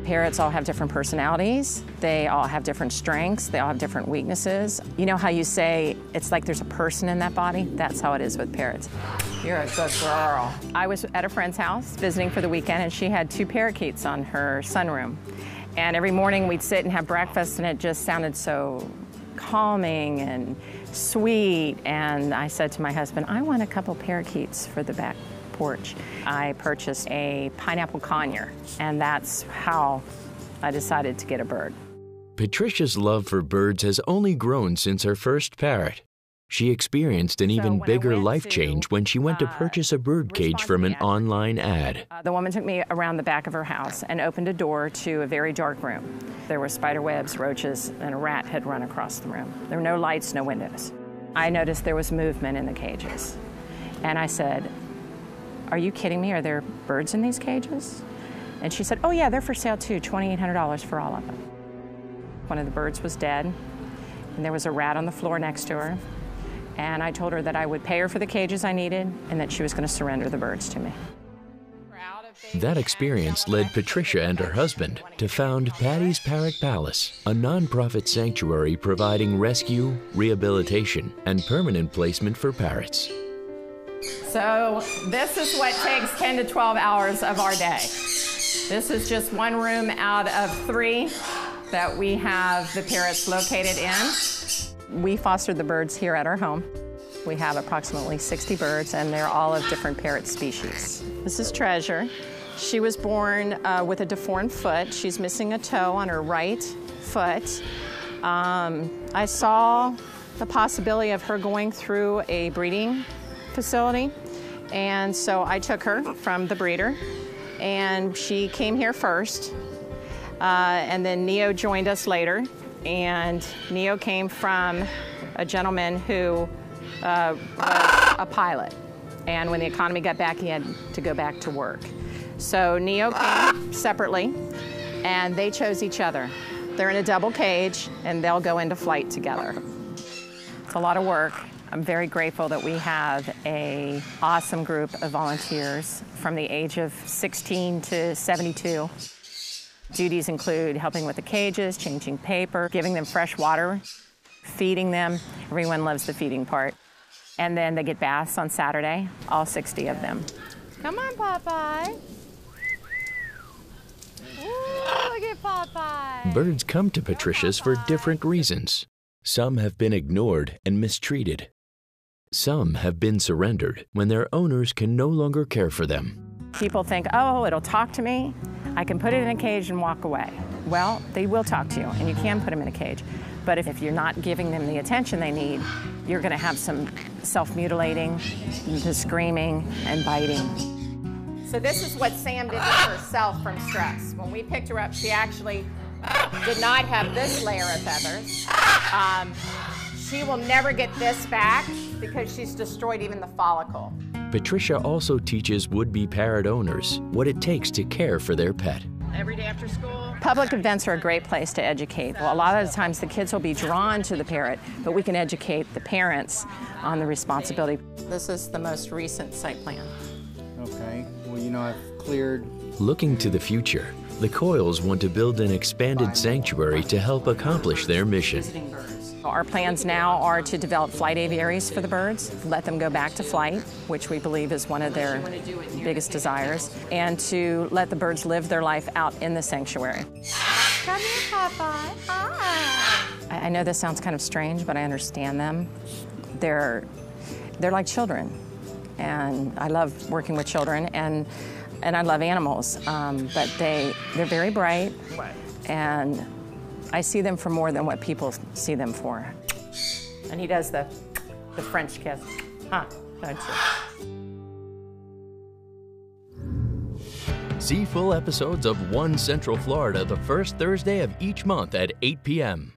Parrots all have different personalities. They all have different strengths. They all have different weaknesses. You know how you say it's like there's a person in that body? That's how it is with parrots. You're a good girl. I was at a friend's house visiting for the weekend, and she had 2 parakeets on her sunroom. And every morning we'd sit and have breakfast, and it just sounded so calming and sweet. And I said to my husband, I want a couple parakeets for the back porch. I purchased a pineapple conure, and that's how I decided to get a bird. Patricia's love for birds has only grown since her first parrot. She experienced an even bigger life change when she went to purchase a bird cage from an online ad. The woman took me around the back of her house and opened a door to a very dark room. There were spider webs, roaches, and a rat had run across the room. There were no lights, no windows. I noticed there was movement in the cages, and I said, are you kidding me? Are there birds in these cages? And she said, oh yeah, they're for sale too, $2,800 for all of them. One of the birds was dead, and there was a rat on the floor next to her. And I told her that I would pay her for the cages I needed and that she was going to surrender the birds to me. That experience led Patricia and her husband to found Patty's Parrot Palace, a nonprofit sanctuary providing rescue, rehabilitation, and permanent placement for parrots. So this is what takes 10 to 12 hours of our day. This is just one room out of 3 that we have the parrots located in. We foster the birds here at our home. We have approximately 60 birds, and they're all of different parrot species. This is Treasure. She was born with a deformed foot. She's missing a toe on her right foot. I saw the possibility of her going through a breeding facility, and so I took her from the breeder, and she came here first, and then Neo joined us later, and Neo came from a gentleman who was a pilot, and when the economy got back, he had to go back to work. So Neo came separately, and they chose each other. They're in a double cage, and they'll go into flight together. It's a lot of work. I'm very grateful that we have an awesome group of volunteers from the age of 16 to 72. Duties include helping with the cages, changing paper, giving them fresh water, feeding them. Everyone loves the feeding part. And then they get baths on Saturday, all 60 of them. Come on, Popeye. Ooh, look at Popeye. Birds come to Patricia's for different reasons. Some have been ignored and mistreated. Some have been surrendered when their owners can no longer care for them. People think, oh, it'll talk to me. I can put it in a cage and walk away. Well, they will talk to you, and you can put them in a cage. But if you're not giving them the attention they need, you're going to have some self-mutilating, the screaming, and biting. So this is what Sam did to herself from stress. When we picked her up, she actually did not have this layer of feathers. She will never get this back because she's destroyed even the follicle. Patricia also teaches would-be parrot owners what it takes to care for their pet. Every day after school. Public events are a great place to educate. Well, a lot of the times the kids will be drawn to the parrot, but we can educate the parents on the responsibility. This is the most recent site plan. Okay, well, you know, I've cleared. Looking to the future, the Coyles want to build an expanded sanctuary to help accomplish their mission. Our plans now are to develop flight aviaries for the birds, let them go back to flight, which we believe is one of their biggest desires, and to let the birds live their life out in the sanctuary. Come here, Popeye. Hi. I know this sounds kind of strange, but I understand them. They're like children, and I love working with children, and I love animals, but they're very bright, and I see them for more than what people see them for. And he does the French kiss, huh, don't you? See full episodes of One Central Florida the first Thursday of each month at 8 p.m.